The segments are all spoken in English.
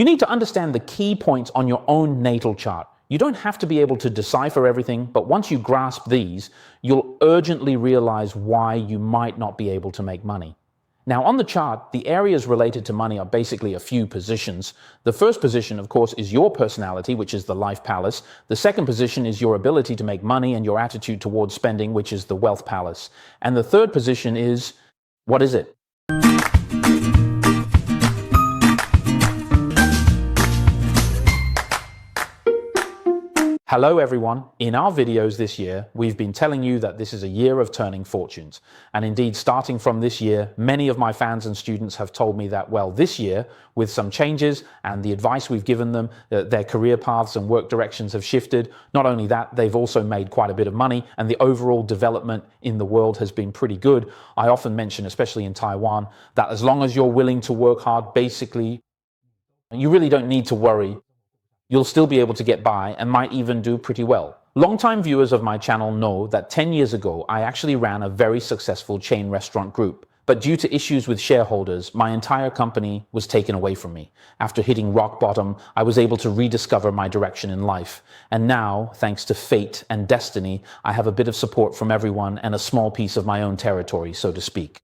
You need to understand the key points on your own natal chart. You don't have to be able to decipher everything, but once you grasp these, you'll urgently realize why you might not be able to make money. Now, on the chart, the areas related to money are basically a few positions. The first position, of course, is your personality, which is the life palace. The second position is your ability to make money and your attitude towards spending, which is the wealth palace. And the third position is, what is it? Hello everyone. In our videos this year, we've been telling you that this is a year of turning fortunes. And indeed, starting from this year, many of my fans and students have told me that, well, this year, with some changes and the advice we've given them, their career paths and work directions have shifted. Not only that, they've also made quite a bit of money and the overall development in the world has been pretty good. I often mention, especially in Taiwan, that as long as you're willing to work hard, basically, you really don't need to worry. You'll still be able to get by and might even do pretty well. Longtime viewers of my channel know that 10 years ago, I actually ran a very successful chain restaurant group. But due to issues with shareholders, my entire company was taken away from me. After hitting rock bottom, I was able to rediscover my direction in life. And now, thanks to fate and destiny, I have a bit of support from everyone and a small piece of my own territory, so to speak.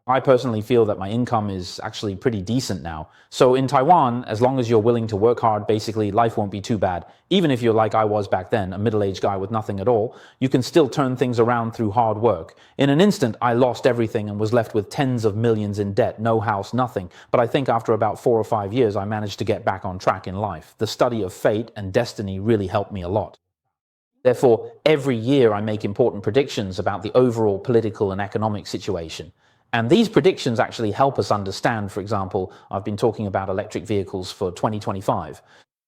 I personally feel that my income is actually pretty decent now. So in Taiwan, as long as you're willing to work hard, basically life won't be too bad. Even if you're like I was back then, a middle-aged guy with nothing at all, you can still turn things around through hard work. In an instant, I lost everything and was left with tens of millions in debt, no house, nothing. But I think after about 4 or 5 years, I managed to get back on track in life. The study of fate and destiny really helped me a lot. Therefore, every year I make important predictions about the overall political and economic situation. And these predictions actually help us understand, for example, I've been talking about electric vehicles for 2025.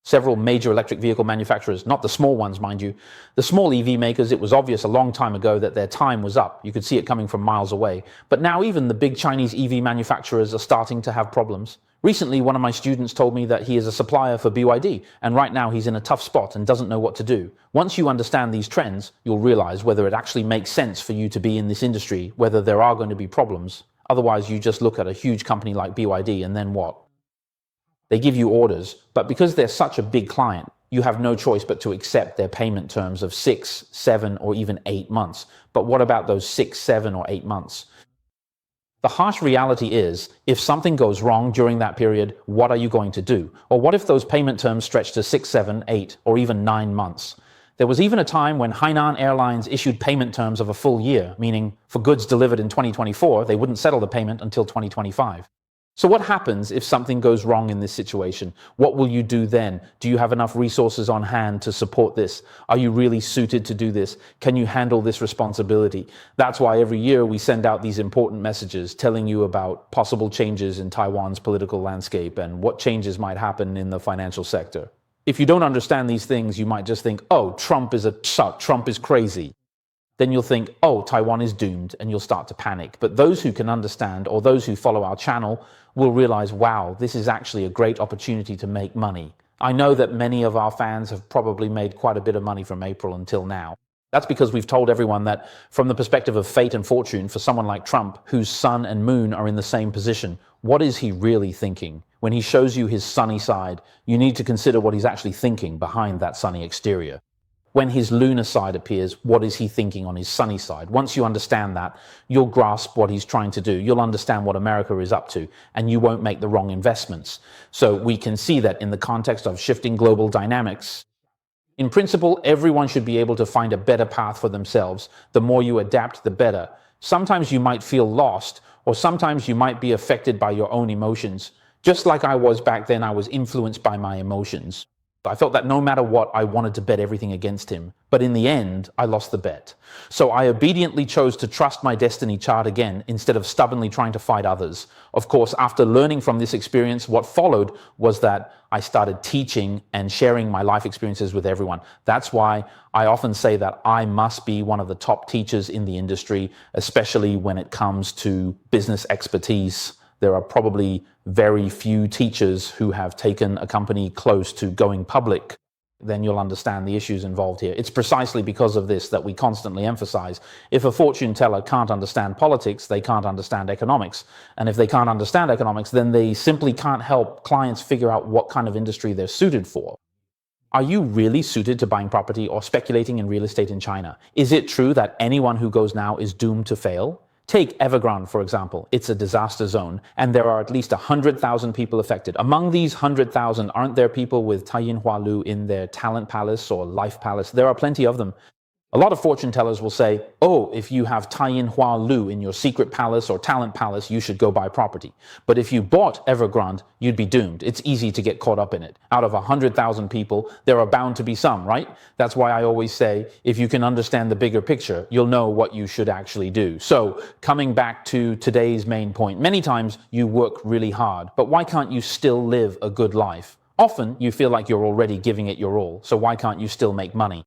Several major electric vehicle manufacturers, not the small ones, mind you, the small EV makers, it was obvious a long time ago that their time was up. You could see it coming from miles away. But now even the big Chinese EV manufacturers are starting to have problems. Recently, one of my students told me that he is a supplier for BYD, and right now he's in a tough spot and doesn't know what to do. Once you understand these trends, you'll realize whether it actually makes sense for you to be in this industry, whether there are going to be problems. Otherwise, you just look at a huge company like BYD and then what? They give you orders, but because they're such a big client, you have no choice but to accept their payment terms of 6, 7, or even 8 months. But what about those 6, 7, or 8 months? The harsh reality is, if something goes wrong during that period, what are you going to do? Or what if those payment terms stretch to 6, 7, 8, or even 9 months? There was even a time when Hainan Airlines issued payment terms of a full year, meaning for goods delivered in 2024, they wouldn't settle the payment until 2025. So what happens if something goes wrong in this situation? What will you do then? Do you have enough resources on hand to support this? Are you really suited to do this? Can you handle this responsibility? That's why every year we send out these important messages telling you about possible changes in Taiwan's political landscape and what changes might happen in the financial sector. If you don't understand these things, you might just think, oh, Trump is crazy. Then you'll think, oh, Taiwan is doomed, and you'll start to panic. But those who can understand, or those who follow our channel, will realize, wow, this is actually a great opportunity to make money. I know that many of our fans have probably made quite a bit of money from April until now. That's because we've told everyone that from the perspective of fate and fortune, for someone like Trump, whose sun and moon are in the same position, what is he really thinking? When he shows you his sunny side, you need to consider what he's actually thinking behind that sunny exterior. When his lunar side appears, what is he thinking on his sunny side? Once you understand that, you'll grasp what he's trying to do. You'll understand what America is up to, and you won't make the wrong investments. So we can see that in the context of shifting global dynamics. In principle, everyone should be able to find a better path for themselves. The more you adapt, the better. Sometimes you might feel lost, or sometimes you might be affected by your own emotions. Just like I was back then, I was influenced by my emotions. I felt that no matter what, I wanted to bet everything against him. But in the end, I lost the bet. So I obediently chose to trust my destiny chart again, instead of stubbornly trying to fight others. Of course, after learning from this experience, what followed was that I started teaching and sharing my life experiences with everyone. That's why I often say that I must be one of the top teachers in the industry, especially when it comes to business expertise. There are probably very few teachers who have taken a company close to going public. then you'll understand the issues involved here. It's precisely because of this that we constantly emphasize, if a fortune teller can't understand politics, they can't understand economics. And if they can't understand economics, then they simply can't help clients figure out what kind of industry they're suited for. Are you really suited to buying property or speculating in real estate in China? Is it true that anyone who goes now is doomed to fail? Take Evergrande, for example. It's a disaster zone, and there are at least 100,000 people affected. Among these 100,000, aren't there people with Taiyin Hualu in their talent palace or life palace? There are plenty of them. A lot of fortune tellers will say, oh, if you have Taiyin Hualu in your secret palace or talent palace, you should go buy property. But if you bought Evergrande, you'd be doomed. It's easy to get caught up in it. Out of 100,000 people, there are bound to be some, right? That's why I always say, if you can understand the bigger picture, you'll know what you should actually do. So, coming back to today's main point, many times you work really hard, but why can't you still live a good life? Often you feel like you're already giving it your all, so why can't you still make money?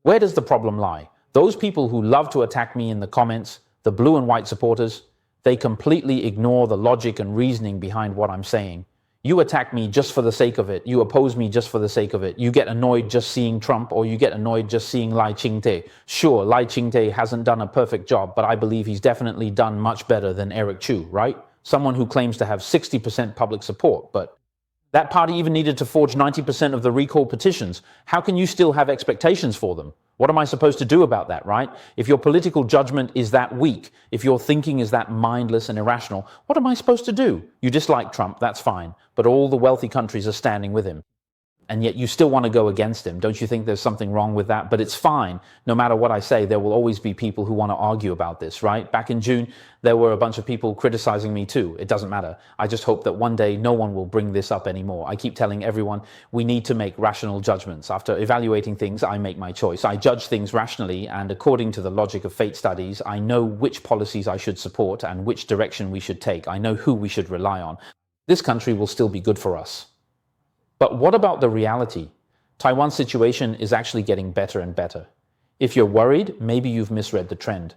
Where does the problem lie? Those people who love to attack me in the comments, the blue and white supporters, they completely ignore the logic and reasoning behind what I'm saying. You attack me just for the sake of it. You oppose me just for the sake of it. You get annoyed just seeing Trump, or you get annoyed just seeing Lai Ching-te. Sure, Lai Ching-te hasn't done a perfect job, but I believe he's definitely done much better than Eric Chu, right? Someone who claims to have 60% public support, but that party even needed to forge 90% of the recall petitions. How can you still have expectations for them? What am I supposed to do about that, right? If your political judgment is that weak, if your thinking is that mindless and irrational, what am I supposed to do? You dislike Trump, that's fine, but all the wealthy countries are standing with him. And yet you still want to go against him. Don't you think there's something wrong with that? But it's fine. No matter what I say, there will always be people who want to argue about this, right? Back in June, there were a bunch of people criticizing me too. It doesn't matter. I just hope that one day no one will bring this up anymore. I keep telling everyone we need to make rational judgments. After evaluating things, I make my choice. I judge things rationally, and according to the logic of fate studies, I know which policies I should support and which direction we should take. I know who we should rely on. This country will still be good for us. But what about the reality? Taiwan's situation is actually getting better and better. If you're worried, maybe you've misread the trend.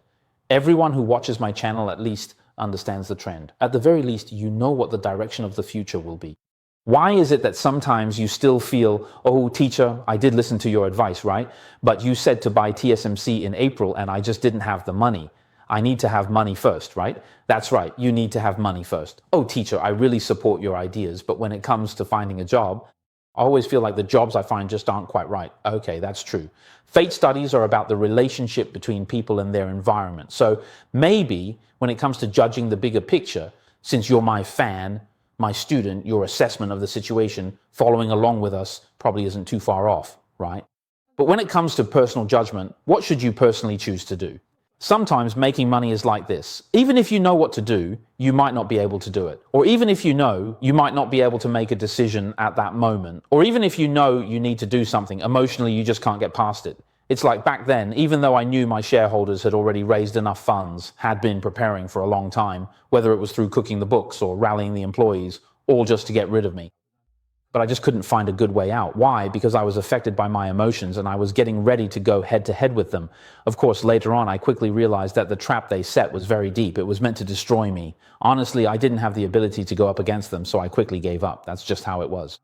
Everyone who watches my channel at least understands the trend. At the very least, you know what the direction of the future will be. Why is it that sometimes you still feel, oh, teacher, I did listen to your advice, right? But you said to buy TSMC in April and I just didn't have the money. I need to have money first, right? That's right, you need to have money first. Oh, teacher, I really support your ideas, but when it comes to finding a job, I always feel like the jobs I find just aren't quite right. Okay, that's true. Fate studies are about the relationship between people and their environment. So maybe when it comes to judging the bigger picture, since you're my fan, my student, your assessment of the situation, following along with us probably isn't too far off, right? But when it comes to personal judgment, what should you personally choose to do? Sometimes making money is like this. Even if you know what to do, you might not be able to do it. Or even if you know, you might not be able to make a decision at that moment. Or even if you know you need to do something, emotionally you just can't get past it. It's like back then, even though I knew my shareholders had already raised enough funds, had been preparing for a long time, whether it was through cooking the books or rallying the employees, all just to get rid of me. But I just couldn't find a good way out. Why? Because I was affected by my emotions and I was getting ready to go head to head with them. Of course, later on, I quickly realized that the trap they set was very deep. It was meant to destroy me. Honestly, I didn't have the ability to go up against them, so I quickly gave up. That's just how it was.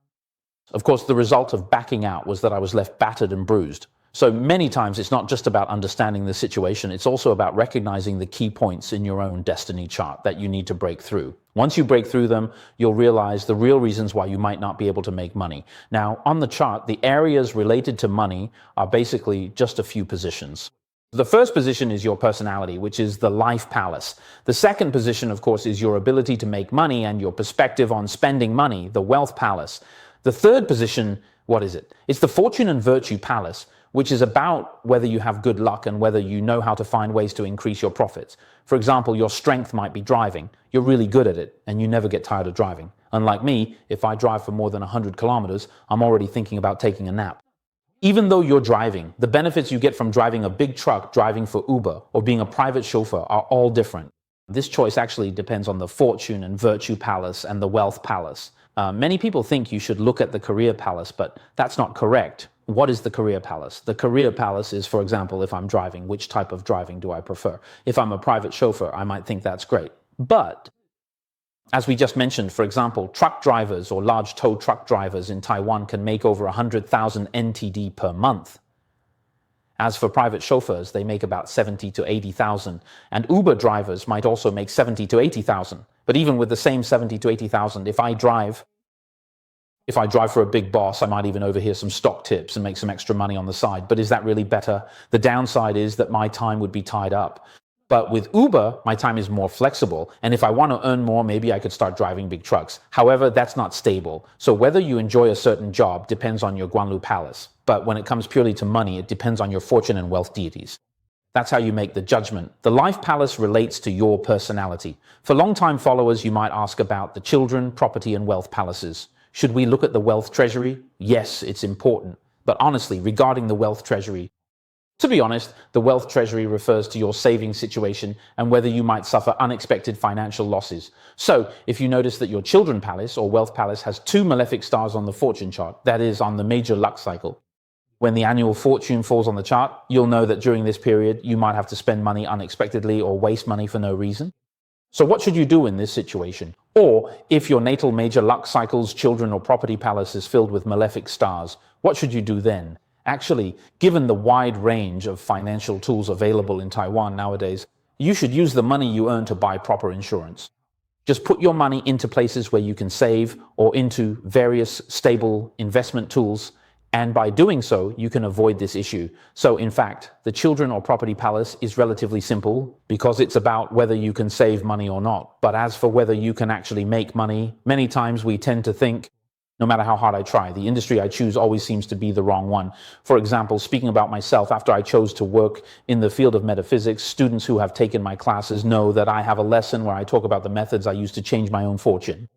Of course, the result of backing out was that I was left battered and bruised. So many times it's not just about understanding the situation, it's also about recognizing the key points in your own destiny chart that you need to break through. Once you break through them, you'll realize the real reasons why you might not be able to make money. Now, on the chart, the areas related to money are basically just a few positions. The first position is your personality, which is the life palace. The second position, of course, is your ability to make money and your perspective on spending money, the wealth palace. The third position, what is it? It's the fortune and virtue palace, which is about whether you have good luck and whether you know how to find ways to increase your profits. For example, your strength might be driving. You're really good at it and you never get tired of driving. Unlike me, if I drive for more than 100 kilometers, I'm already thinking about taking a nap. Even though you're driving, the benefits you get from driving a big truck, driving for Uber, or being a private chauffeur are all different. This choice actually depends on the fortune and virtue palace and the wealth palace. Many people think you should look at the career palace, but that's not correct. What is the career palace? The career palace is, for example, if I'm driving, which type of driving do I prefer? If I'm a private chauffeur, I might think that's great. But As we just mentioned, for example, truck drivers or large tow truck drivers in Taiwan can make over 100,000 NTD per month. As for private chauffeurs, they make about 70 to 80,000, and Uber drivers might also make 70 to 80,000. But even with the same 70 to 80,000, if I drive for a big boss, I might even overhear some stock tips and make some extra money on the side. But is that really better? The downside is that my time would be tied up. But with Uber, my time is more flexible. And if I want to earn more, maybe I could start driving big trucks. However, that's not stable. So whether you enjoy a certain job depends on your Guanlu Palace. But when it comes purely to money, it depends on your fortune and wealth deities. That's how you make the judgment. The life palace relates to your personality. For long-time followers, you might ask about the children, property, and wealth palaces. Should we look at the wealth treasury? Yes, it's important. But honestly, regarding the wealth treasury, to be honest, the wealth treasury refers to your saving situation and whether you might suffer unexpected financial losses. So, if you notice that your children palace or wealth palace has 2 malefic stars on the fortune chart, that is, on the major luck cycle, when the annual fortune falls on the chart, you'll know that during this period, you might have to spend money unexpectedly or waste money for no reason. So what should you do in this situation? Or, if your natal major luck cycle's children or property palace is filled with malefic stars, what should you do then? Actually, given the wide range of financial tools available in Taiwan nowadays, you should use the money you earn to buy proper insurance. Just put your money into places where you can save or into various stable investment tools, and by doing so, you can avoid this issue. So in fact, the children or property palace is relatively simple because it's about whether you can save money or not. But as for whether you can actually make money, many times we tend to think, no matter how hard I try, the industry I choose always seems to be the wrong one. For example, speaking about myself, after I chose to work in the field of metaphysics, students who have taken my classes know that I have a lesson where I talk about the methods I use to change my own fortune.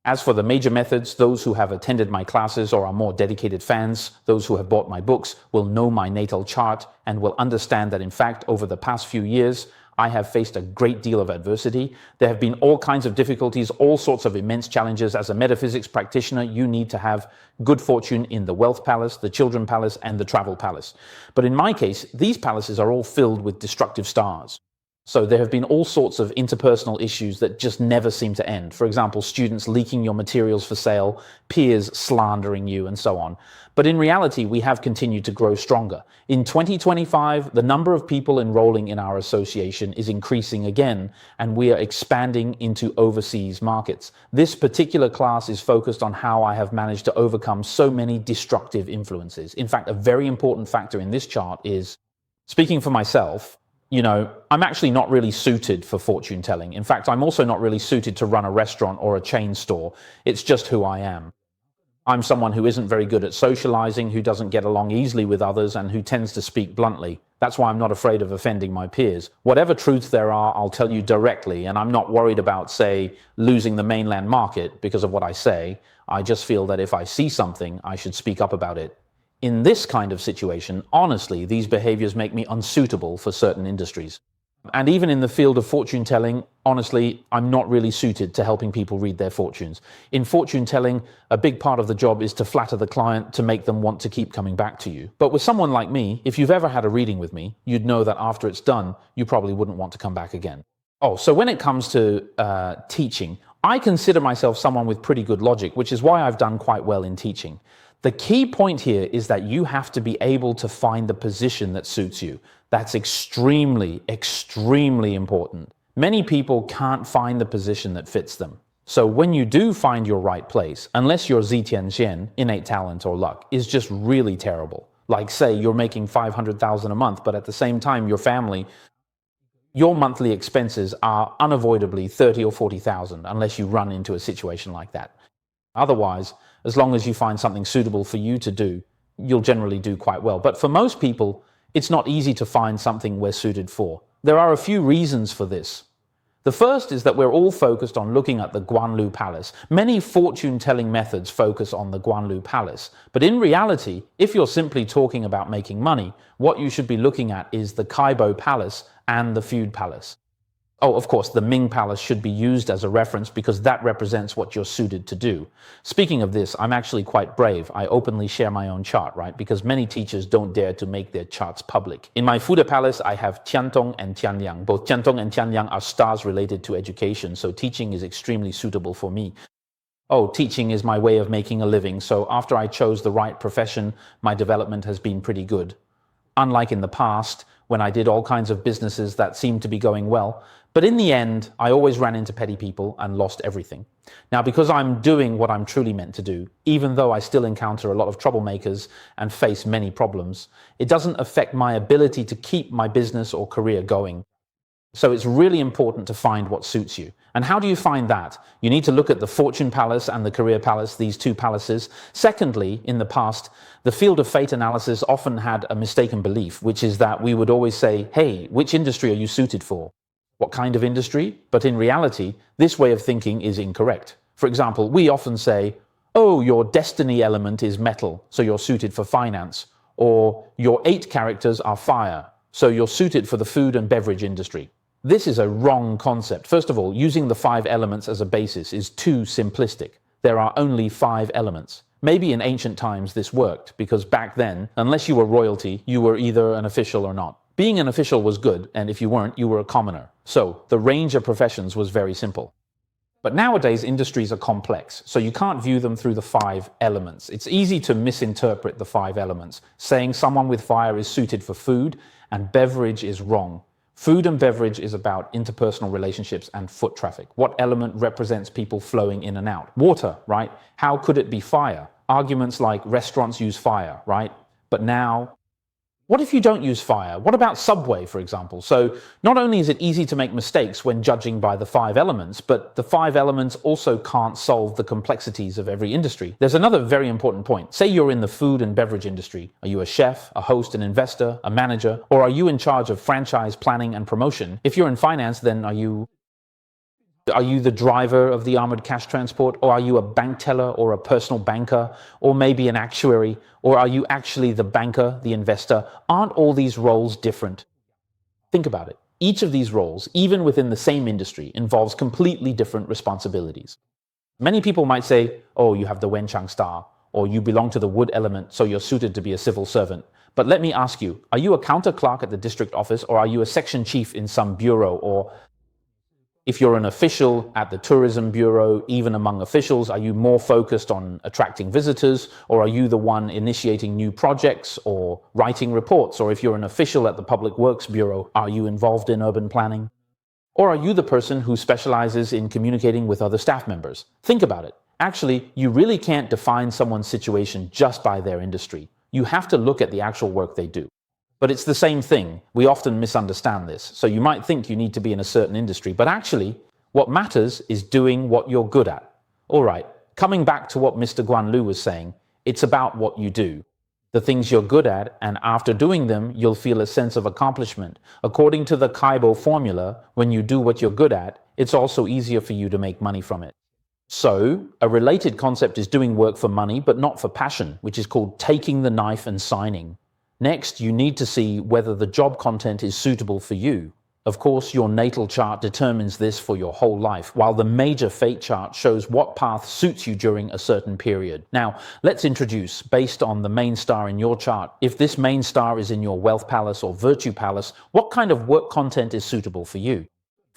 As for the major methods, those who have attended my classes or are more dedicated fans, those who have bought my books, will know my natal chart and will understand that in fact, over the past few years, I have faced a great deal of adversity. There have been all kinds of difficulties, all sorts of immense challenges. As a metaphysics practitioner, you need to have good fortune in the wealth palace, the children palace, and the travel palace. But in my case, these palaces are all filled with destructive stars. So there have been all sorts of interpersonal issues that just never seem to end. For example, students leaking your materials for sale, peers slandering you, and so on. But in reality, we have continued to grow stronger. In 2025, the number of people enrolling in our association is increasing again, and we are expanding into overseas markets. This particular class is focused on how I have managed to overcome so many destructive influences. In fact, a very important factor in this chart is, speaking for myself, I'm actually not really suited for fortune telling. In fact, I'm also not really suited to run a restaurant or a chain store. It's just who I am. I'm someone who isn't very good at socializing, who doesn't get along easily with others, and who tends to speak bluntly. That's why I'm not afraid of offending my peers. Whatever truths there are, I'll tell you directly, and I'm not worried about, say, losing the mainland market because of what I say. I just feel that if I see something, I should speak up about it. In this kind of situation, honestly, these behaviors make me unsuitable for certain industries. And even in the field of fortune telling, honestly, I'm not really suited to helping people read their fortunes. In fortune telling, a big part of the job is to flatter the client to make them want to keep coming back to you. But with someone like me, if you've ever had a reading with me, you'd know that after it's done, you probably wouldn't want to come back again. Oh, so when it comes to teaching, I consider myself someone with pretty good logic, which is why I've done quite well in teaching. The key point here is that you have to be able to find the position that suits you. That's extremely, extremely important. Many people can't find the position that fits them. So when you do find your right place, unless your Zi Xian, innate talent or luck, is just really terrible. Like say you're making 500,000 a month, but at the same time your monthly expenses are unavoidably 30 or 40,000 unless you run into a situation like that. Otherwise, as long as you find something suitable for you to do, you'll generally do quite well. But for most people, it's not easy to find something we're suited for. There are a few reasons for this. The first is that we're all focused on looking at the Guanlu Palace. Many fortune-telling methods focus on the Guanlu Palace. But in reality, if you're simply talking about making money, what you should be looking at is the Kaibo Palace and the Feud Palace. Oh, of course, the Ming Palace should be used as a reference because that represents what you're suited to do. Speaking of this, I'm actually quite brave. I openly share my own chart, right? Because many teachers don't dare to make their charts public. In my Fuda Palace, I have Tiantong and Tianyang. Both Tiantong and Tianyang are stars related to education, so teaching is extremely suitable for me. Oh, teaching is my way of making a living, so after I chose the right profession, my development has been pretty good. Unlike in the past, when I did all kinds of businesses that seemed to be going well, but in the end, I always ran into petty people and lost everything. Now, because I'm doing what I'm truly meant to do, even though I still encounter a lot of troublemakers and face many problems, it doesn't affect my ability to keep my business or career going. So it's really important to find what suits you. And how do you find that? You need to look at the Fortune Palace and the Career Palace, these two palaces. Secondly, in the past, the field of fate analysis often had a mistaken belief, which is that we would always say, hey, which industry are you suited for? What kind of industry? But in reality, this way of thinking is incorrect. For example, we often say, oh, your destiny element is metal, so you're suited for finance. Or your 8 characters are fire, so you're suited for the food and beverage industry. This is a wrong concept. First of all, using the 5 elements as a basis is too simplistic. There are only 5 elements. Maybe in ancient times this worked, because back then, unless you were royalty, you were either an official or not. Being an official was good, and if you weren't, you were a commoner. So the range of professions was very simple. But nowadays, industries are complex, so you can't view them through the 5 elements. It's easy to misinterpret the 5 elements, saying someone with fire is suited for food and beverage is wrong. Food and beverage is about interpersonal relationships and foot traffic. What element represents people flowing in and out? Water, right? How could it be fire? Arguments like restaurants use fire, right? But now, what if you don't use fire? What about Subway, for example? So not only is it easy to make mistakes when judging by the 5 elements, but the 5 elements also can't solve the complexities of every industry. There's another very important point. Say you're in the food and beverage industry. Are you a chef, a host, an investor, a manager, or are you in charge of franchise planning and promotion? If you're in finance, then are you the driver of the armored cash transport, or are you a bank teller or a personal banker, or maybe an actuary, or are you actually the banker, the investor? Aren't all these roles different? Think about it. Each of these roles, even within the same industry, involves completely different responsibilities. Many people might say, oh, you have the Wenchang star, or you belong to the wood element, so you're suited to be a civil servant. But let me ask you, are you a counter clerk at the district office, or are you a section chief in some bureau, or if you're an official at the tourism bureau, even among officials, are you more focused on attracting visitors, or are you the one initiating new projects or writing reports? Or if you're an official at the Public Works Bureau, are you involved in urban planning? Or are you the person who specializes in communicating with other staff members? Think about it. Actually, you really can't define someone's situation just by their industry. You have to look at the actual work they do. But it's the same thing. We often misunderstand this. So you might think you need to be in a certain industry, but actually, what matters is doing what you're good at. All right, coming back to what Mr. Guan Lu was saying, it's about what you do. The things you're good at, and after doing them, you'll feel a sense of accomplishment. According to the Kaibo formula, when you do what you're good at, it's also easier for you to make money from it. So, a related concept is doing work for money, but not for passion, which is called taking the knife and signing. Next, you need to see whether the job content is suitable for you. Of course, your natal chart determines this for your whole life, while the major fate chart shows what path suits you during a certain period. Now, let's introduce, based on the main star in your chart, if this main star is in your wealth palace or virtue palace, what kind of work content is suitable for you?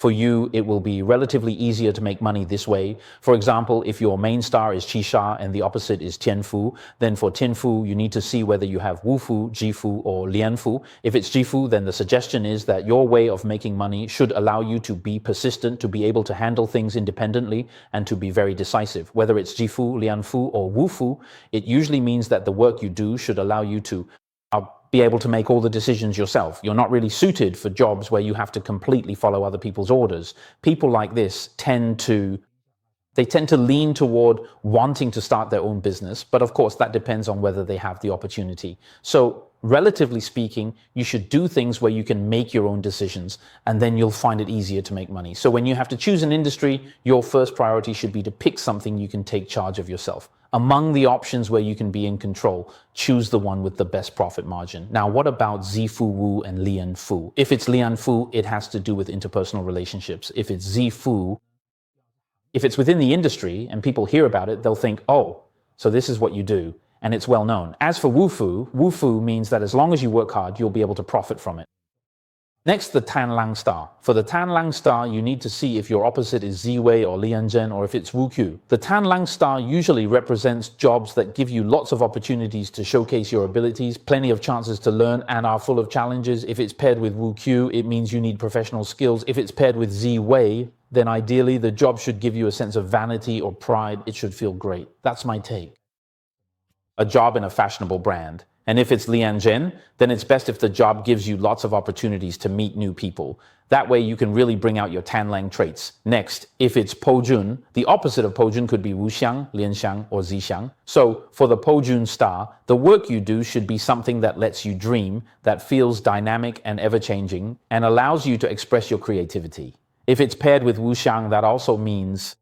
For you, it will be relatively easier to make money this way. For example, if your main star is Qisha and the opposite is Tianfu, then for Tianfu, you need to see whether you have Wufu, Jifu, or Lianfu. If it's Jifu, then the suggestion is that your way of making money should allow you to be persistent, to be able to handle things independently, and to be very decisive. Whether it's Jifu, Lianfu, or Wufu, it usually means that the work you do should allow you to be able to make all the decisions yourself. You're not really suited for jobs where you have to completely follow other people's orders. People like this tend to lean toward wanting to start their own business, but of course that depends on whether they have the opportunity. So relatively speaking, you should do things where you can make your own decisions, and then you'll find it easier to make money. So when you have to choose an industry, your first priority should be to pick something you can take charge of yourself. Among the options where you can be in control, choose the one with the best profit margin. Now, what about Zi Fu Wu and Lian Fu? If it's Lian Fu, it has to do with interpersonal relationships. If it's Zi Fu, if it's within the industry and people hear about it, they'll think, oh, so this is what you do, and it's well known. As for Wu Fu means that as long as you work hard, you'll be able to profit from it. Next, the Tanlang star. For the Tanlang star, you need to see if your opposite is Zi Wei or Lianzhen or if it's Wu Q. The Tanlang star usually represents jobs that give you lots of opportunities to showcase your abilities, plenty of chances to learn, and are full of challenges. If it's paired with Wu Q, it means you need professional skills. If it's paired with Zi Wei, then ideally the job should give you a sense of vanity or pride. It should feel great. That's my take. A job in a fashionable brand. And if it's Lianzhen, then it's best if the job gives you lots of opportunities to meet new people. That way you can really bring out your Tanlang traits. Next, if it's Pojun, the opposite of Pojun could be Wuxiang, Lianxiang, or Zixiang. So for the Pojun star, the work you do should be something that lets you dream, that feels dynamic and ever-changing, and allows you to express your creativity. If it's paired with Wuxiang, that also means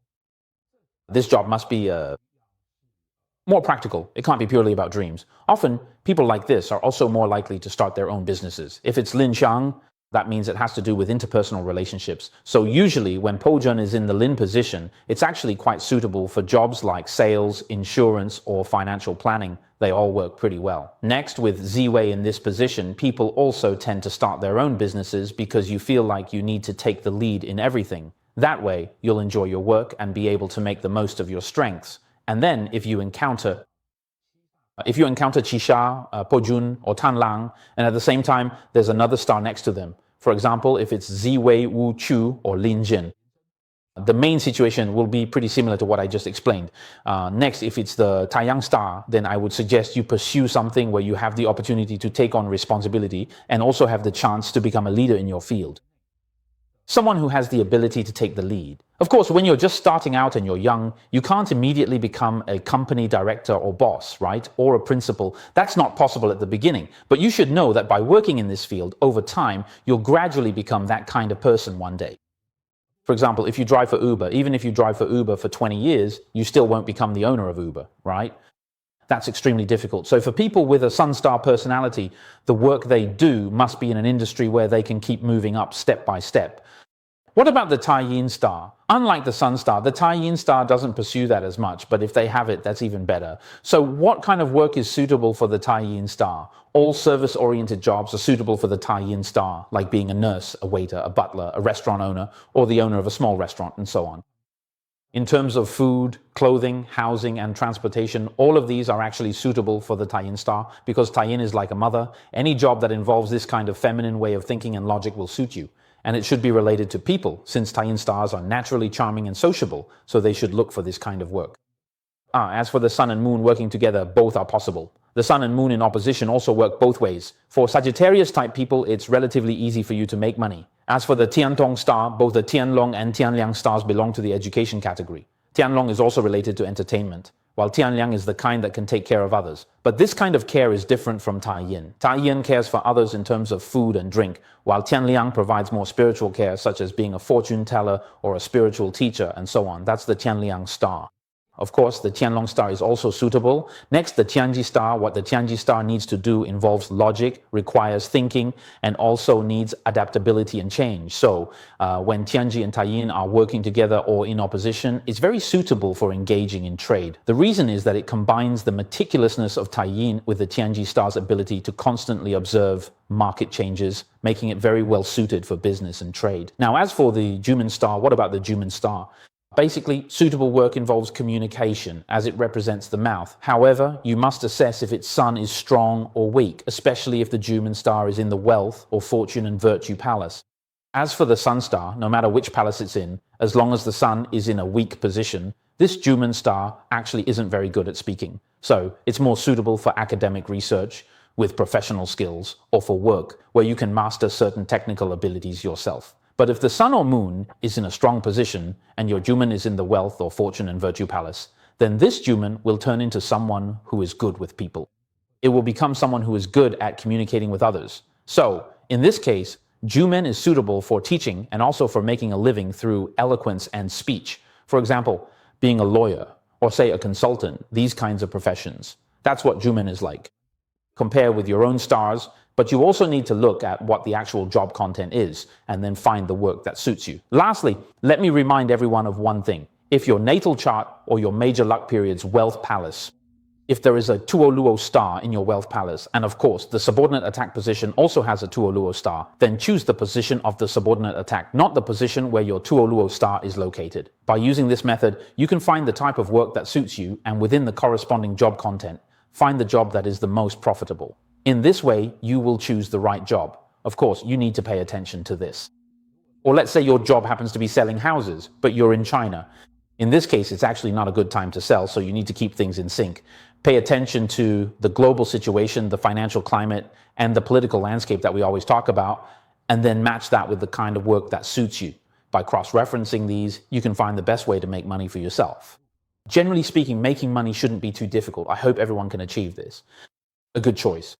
this job must be more practical. It can't be purely about dreams. Often, people like this are also more likely to start their own businesses. If it's Lin Xiang, that means it has to do with interpersonal relationships. So usually, when Pojun is in the Lin position, it's actually quite suitable for jobs like sales, insurance, or financial planning. They all work pretty well. Next, with Zi Wei in this position, people also tend to start their own businesses because you feel like you need to take the lead in everything. That way, you'll enjoy your work and be able to make the most of your strengths. And then if you encounter Qisha, Pojun, or Tanlang, and at the same time, there's another star next to them. For example, if it's Zi Wei, Wu Chu, or Lin Jin, the main situation will be pretty similar to what I just explained. Next, if it's the Taiyang star, then I would suggest you pursue something where you have the opportunity to take on responsibility and also have the chance to become a leader in your field. Someone who has the ability to take the lead. Of course, when you're just starting out and you're young, you can't immediately become a company director or boss, right? Or a principal. That's not possible at the beginning. But you should know that by working in this field, over time, you'll gradually become that kind of person one day. For example, if you drive for Uber, even if you drive for Uber for 20 years, you still won't become the owner of Uber, right? That's extremely difficult. So for people with a Sun Star personality, the work they do must be in an industry where they can keep moving up step by step. What about the Tai Yin star? Unlike the Sun star, the Tai Yin star doesn't pursue that as much, but if they have it, that's even better. So what kind of work is suitable for the Tai Yin star? All service-oriented jobs are suitable for the Tai Yin star, like being a nurse, a waiter, a butler, a restaurant owner, or the owner of a small restaurant, and so on. In terms of food, clothing, housing, and transportation, all of these are actually suitable for the Tai Yin star because Tai Yin is like a mother. Any job that involves this kind of feminine way of thinking and logic will suit you. And it should be related to people, since Tai Yin stars are naturally charming and sociable, so they should look for this kind of work. As for the sun and moon working together, both are possible. The sun and moon in opposition also work both ways. For Sagittarius-type people, it's relatively easy for you to make money. As for the Tiantong star, both the Tianlong and Tianliang stars belong to the education category. Tianlong is also related to entertainment, while Tianliang is the kind that can take care of others. But this kind of care is different from Tai Yin. Tai Yin cares for others in terms of food and drink, while Tianliang provides more spiritual care, such as being a fortune teller or a spiritual teacher, and so on. That's the Tianliang star. Of course, the Tianlong star is also suitable. Next, the Tianji star. What the Tianji star needs to do involves logic, requires thinking, and also needs adaptability and change. So when Tianji and Tai Yin are working together or in opposition, it's very suitable for engaging in trade. The reason is that it combines the meticulousness of Tai Yin with the Tianji star's ability to constantly observe market changes, making it very well suited for business and trade. Now, as for the Juman star, what about the Juman star? Basically, suitable work involves communication, as it represents the mouth. However, you must assess if its sun is strong or weak, especially if the Juman star is in the wealth or fortune and virtue palace. As for the sun star, no matter which palace it's in, as long as the sun is in a weak position, this Juman star actually isn't very good at speaking. So it's more suitable for academic research with professional skills, or for work where you can master certain technical abilities yourself. But if the sun or moon is in a strong position and your Juman is in the wealth or fortune and virtue palace, then this Juman will turn into someone who is good with people. It will become someone who is good at communicating with others. So, in this case, Juman is suitable for teaching and also for making a living through eloquence and speech. For example, being a lawyer or say a consultant, these kinds of professions. That's what Jumen is like. Compare with your own stars, but you also need to look at what the actual job content is and then find the work that suits you. Lastly, let me remind everyone of one thing. If your natal chart or your major luck period's wealth palace, if there is a Tuoluo star in your wealth palace, and of course the subordinate attack position also has a Tuoluo star, then choose the position of the subordinate attack, not the position where your Tuoluo star is located. By using this method, you can find the type of work that suits you, and within the corresponding job content, find the job that is the most profitable. In this way, you will choose the right job. Of course, you need to pay attention to this. Or let's say your job happens to be selling houses, but you're in China. In this case, it's actually not a good time to sell, so you need to keep things in sync. Pay attention to the global situation, the financial climate, and the political landscape that we always talk about, and then match that with the kind of work that suits you. By cross-referencing these, you can find the best way to make money for yourself. Generally speaking, making money shouldn't be too difficult. I hope everyone can achieve this. A good choice.